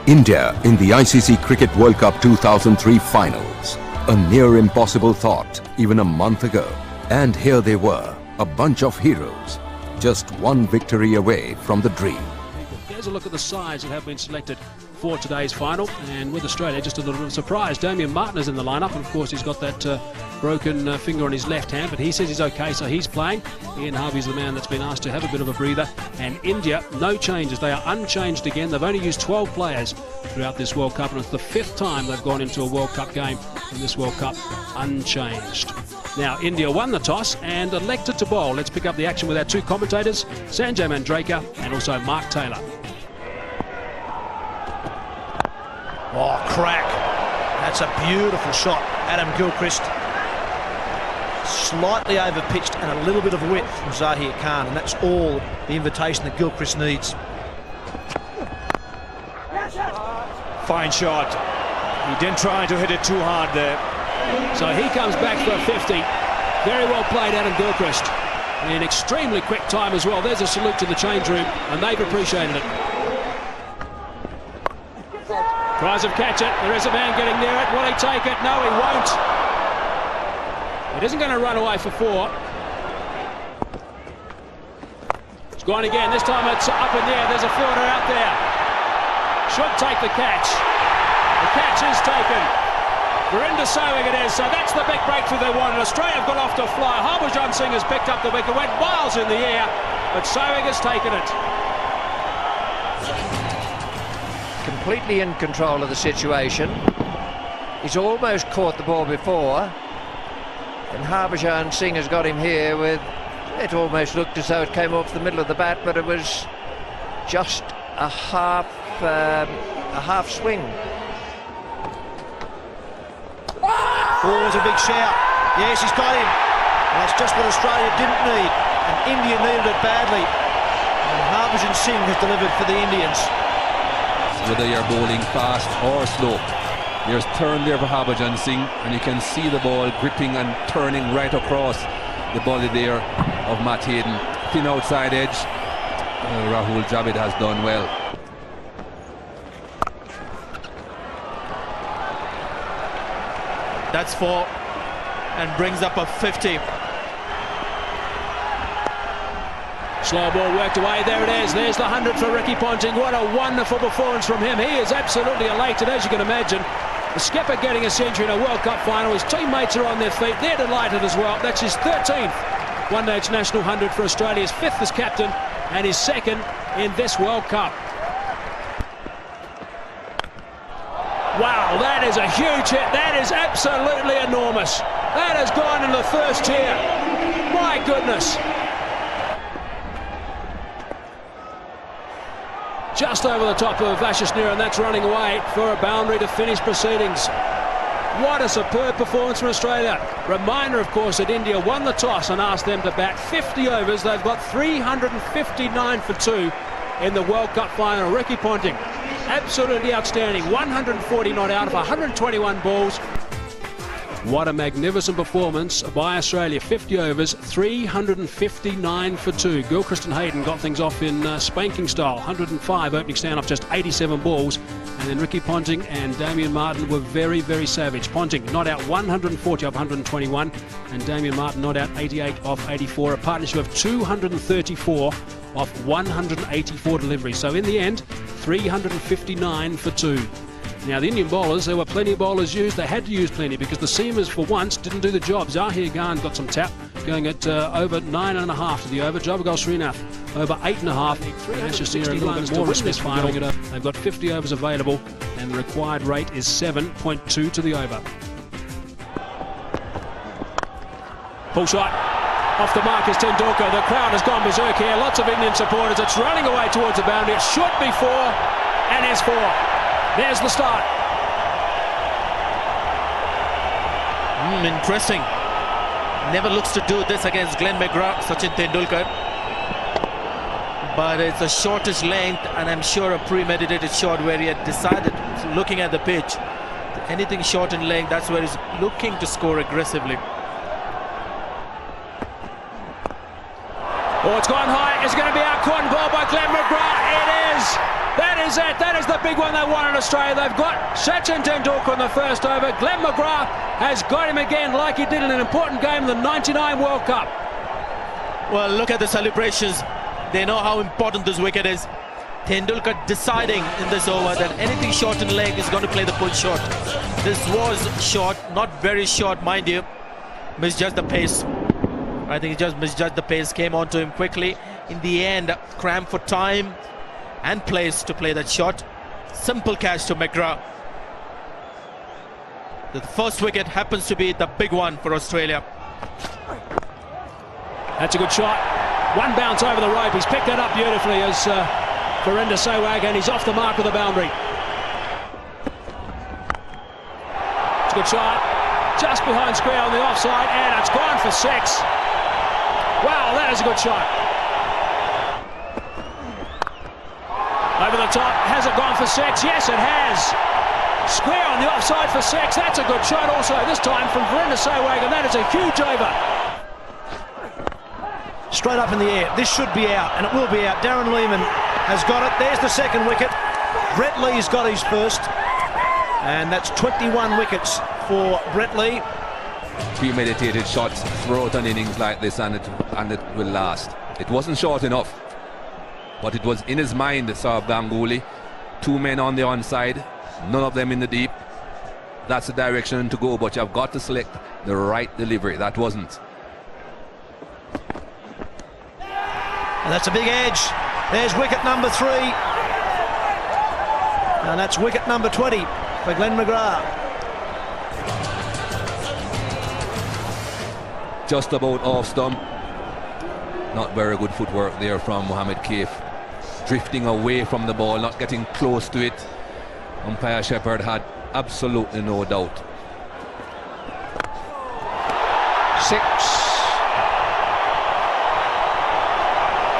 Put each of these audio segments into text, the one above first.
India in the ICC Cricket World Cup 2003 finals. A near impossible thought even a month ago. And here they were, a bunch of heroes, just one victory away from the dream. Here's a look at the sides that have been selected for today's final, and with Australia just a little bit of surprise. Damien Martin is in the lineup, and of course he's got that broken finger on his left hand, but he says he's okay, so he's playing. Ian Harvey's the man that's been asked to have a bit of a breather. And India, no changes. They are unchanged again. They've only used 12 players throughout this World Cup, and it's the 5th time they've gone into a World Cup game in this World Cup unchanged. Now, India won the toss and elected to bowl. Let's pick up the action with our two commentators, Sanjay Mandraker and also Mark Taylor. Oh, crack. That's a beautiful shot. Adam Gilchrist. Slightly over-pitched and a little bit of width from Zahir Khan, and that's all the invitation that Gilchrist needs. Fine shot. He didn't try to hit it too hard there. So he comes back for a 50. Very well played, Adam Gilchrist. In extremely quick time as well. There's a salute to the change room, and they've appreciated it. Tries to catch it. There is a man getting near it. Will he take it? No, he won't. It isn't going to run away for 4. It's gone again. This time it's up in the air. There's a fielder out there. Should take the catch. The catch is taken. Virender Sehwag it is. So that's the big breakthrough they wanted. Australia have got off to a fly. Harbhajan Singh has picked up the wicket. Went miles in the air, but Sehwag has taken it. Completely in control of the situation. He's almost caught the ball before, and Harbhajan Singh has got him here with, it almost looked as though it came off the middle of the bat, but it was just a half swing. Oh, it was a big shout. Yes, he's got him. And that's just what Australia didn't need, and India needed it badly. And Harbhajan Singh has delivered for the Indians. Whether you're bowling fast or slow, there's turn there for Harbhajan Singh, and you can see the ball gripping and turning right across the body there of Matt Hayden. Thin outside edge. Rahul Dravid has done well. That's 4 and brings up a 50. Slow ball worked away. There it is. There's the 100 for Ricky Ponting. What a wonderful performance from him. He is absolutely elated, as you can imagine. The skipper getting a century in a World Cup final. His teammates are on their feet. They're delighted as well. That's his 13th one-day international 100 for Australia. His 5th as captain and his 2nd in this World Cup. Wow, that is a huge hit. That is absolutely enormous. That has gone in the first tier. My goodness. Just over the top of Vashishneer, and that's running away for a boundary to finish proceedings. What a superb performance from Australia. Reminder, of course, that India won the toss and asked them to bat 50 overs. They've got 359 for 2 in the World Cup final. Ricky Ponting, absolutely outstanding. 140 not out of 121 balls. What a magnificent performance by Australia. 50 overs, 359 for 2. Gilchrist and Hayden got things off in spanking style. 105 opening stand off just 87 balls. And then Ricky Ponting and Damien Martin were very, very savage. Ponting not out 140 off 121. And Damien Martin not out 88 off 84. A partnership of 234 off 184 deliveries. So in the end, 359 for 2. Now, the Indian bowlers, there were plenty of bowlers used. They had to use plenty because the seamers, for once, didn't do the job. Zahir Khan got some tap, going at over 9.5 to the over. Javagal Srinath over 8.5. Ashes a little bit more in this final. They've got 50 overs available, and the required rate is 7.2 to the over. Pull shot. Off the mark is Tendulkar. The crowd has gone berserk here. Lots of Indian supporters. It's running away towards the boundary. It should be 4, and is 4. There's the start. Interesting. Never looks to do this against Glenn McGrath, Sachin Tendulkar. But it's the shortest length, and I'm sure a premeditated shot where he had decided, looking at the pitch, anything short in length, that's where he's looking to score aggressively. Oh, it's gone high. It's going to be out caught and ball by Glenn McGrath. It is. That is it. That is the big one they want in Australia. They've got Sachin Tendulkar in the first over. Glenn McGrath has got him again like he did in an important game in the '99 World Cup. Well, look at the celebrations. They know how important this wicket is. Tendulkar deciding in this over that anything short in leg is going to play the pull shot. This was short, not very short, mind you. Misjudged the pace. I think he just misjudged the pace, came onto him quickly. In the end, cramped for time and place to play that shot. Simple catch to McGrath. The first wicket happens to be the big one for Australia. That's a good shot. One bounce over the rope. He's picked that up beautifully as Virender Sehwag, and he's off the mark with the boundary. It's a good shot. Just behind square on the offside, and it's gone for 6. Wow, that is a good shot. Over the top, has it gone for 6? Yes, it has. Square on the offside for 6. That's a good shot also, this time from Virender Sehwag, and that is a huge over. Straight up in the air. This should be out, and it will be out. Darren Lehmann has got it. There's the second wicket. Brett Lee's got his first, and that's 21 wickets for Brett Lee. Premeditated shots throughout an innings like this, and it will last. It wasn't short enough, but it was in his mind, Saurav Ganguly. 2 men on the onside, none of them in the deep. That's the direction to go, but you've got to select the right delivery. That wasn't. And that's a big edge. There's wicket number 3. And that's wicket number 20 for Glenn McGrath. Just about off stump. Not very good footwork there from Mohammed Kaif. Drifting away from the ball, not getting close to it. Umpire Shepherd had absolutely no doubt. 6.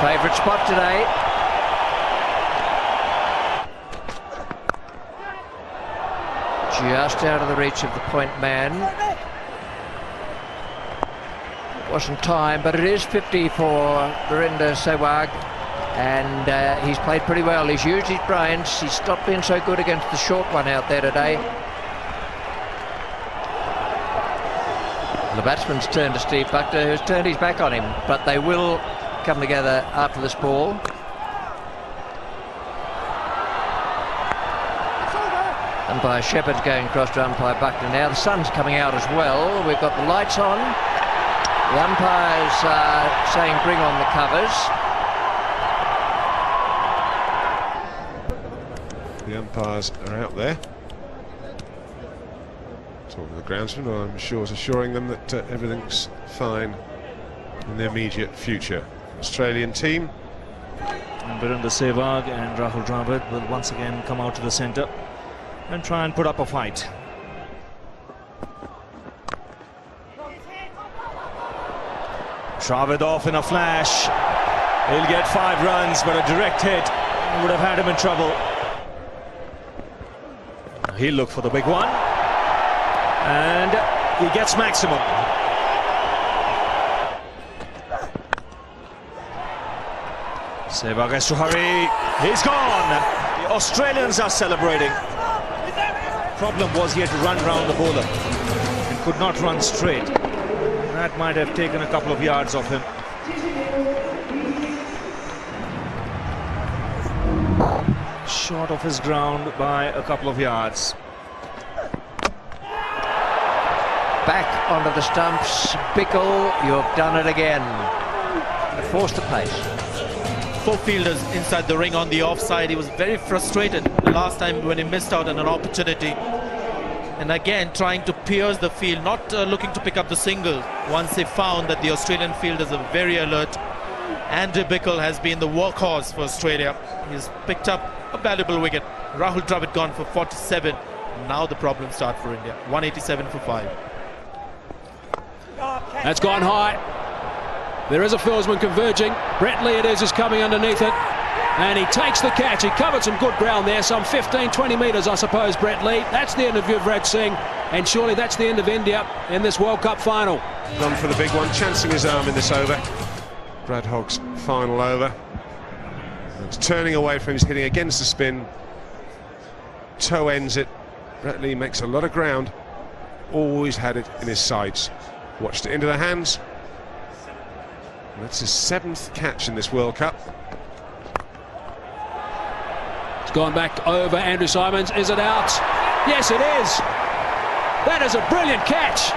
Favourite spot today. Just out of the reach of the point man. Wasn't time, but it is 50 for Virender Sehwag, and he's played pretty well. He's used his brains. He's stopped being so good against the short one out there today. The batsman's turned to Steve Buckner, who's turned his back on him, but they will come together after this ball. Umpire Shepherd's going across to umpire Buckner now. The sun's coming out as well. We've got the lights on. The umpires saying bring on the covers. The umpires are out there talking to the groundsman, who I'm sure is assuring them that everything's fine in the immediate future. Australian team. And Virender Sehwag and Rahul Dravid will once again come out to the centre and try and put up a fight. Dravid off in a flash. He'll get 5 runs, but a direct hit would have had him in trouble. He'll look for the big one, and he gets maximum. Sehwag has to hurry. He's gone. The Australians are celebrating. Problem was he had to run round the bowler and could not run straight. That might have taken a couple of yards off him. Short of his ground by a couple of yards. Back onto the stumps. Bickle, you've done it again. Forced the pace. 4 fielders inside the ring on the offside. He was very frustrated the last time when he missed out on an opportunity. And again, trying to pierce the field, not looking to pick up the single. Once they found that the Australian fielders are very alert. Andrew Bickle has been the workhorse for Australia. He's picked up a valuable wicket. Rahul Dravid gone for 47. Now the problems start for India. 187 for 5. That's gone high. There is a fieldsman converging. Brett Lee it is coming underneath it. And he takes the catch. He covered some good ground there, some 15-20 metres, I suppose, Brett Lee. That's the end of Yuvraj Singh, and surely that's the end of India in this World Cup final. Gone for the big one, chancing his arm in this over. Brad Hogg's final over. It's turning away from him, he's hitting against the spin. Toe ends it. Brett Lee makes a lot of ground. Always had it in his sights. Watched it into the hands. And that's his 7th catch in this World Cup. It's gone back over Andrew Simons. Is it out? Yes, it is. That is a brilliant catch.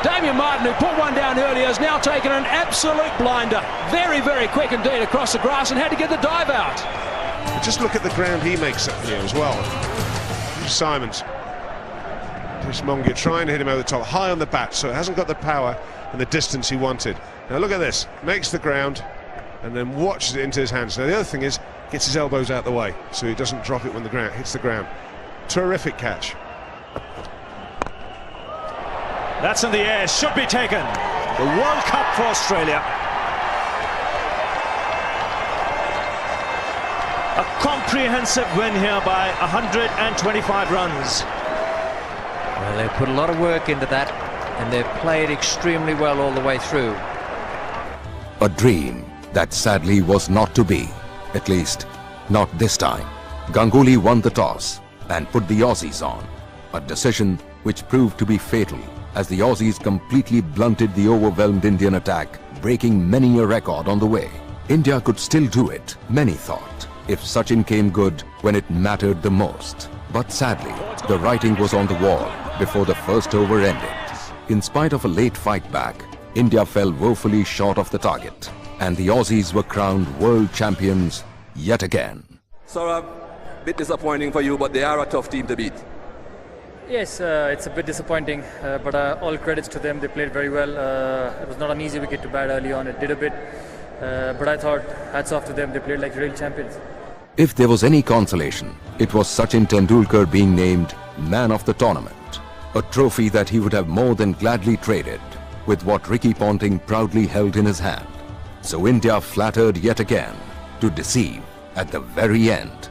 Damien Martin, who put one down earlier, has now taken an absolute blinder. Very, very quick indeed across the grass and had to get the dive out. But just look at the ground he makes up here as well. Simons. Chris Mongia trying to hit him over the top, high on the bat, so it hasn't got the power and the distance he wanted. Now look at this, makes the ground and then watches it into his hands. Now the other thing is, gets his elbows out the way so he doesn't drop it when the ground hits the ground. Terrific catch. That's in the air, should be taken. The World Cup for Australia. A comprehensive win here by 125 runs. Well, they've put a lot of work into that, and they've played extremely well all the way through. A dream that sadly was not to be, at least not this time. Ganguly won the toss and put the Aussies on, a decision which proved to be fatal as the Aussies completely blunted the overwhelmed Indian attack, breaking many a record on the way. India could still do it, many thought, if Sachin came good when it mattered the most. But sadly, the writing was on the wall before the first over ended. In spite of a late fight back, India fell woefully short of the target, and the Aussies were crowned world champions yet again. Saurabh, bit disappointing for you, but they are a tough team to beat. Yes, it's a bit disappointing, but all credits to them. They played very well. It was not an easy wicket to bat early on. It did a bit, but I thought hats off to them. They played like real champions. If there was any consolation, it was Sachin Tendulkar being named man of the tournament, a trophy that he would have more than gladly traded with what Ricky Ponting proudly held in his hand. So India flattered yet again to deceive at the very end.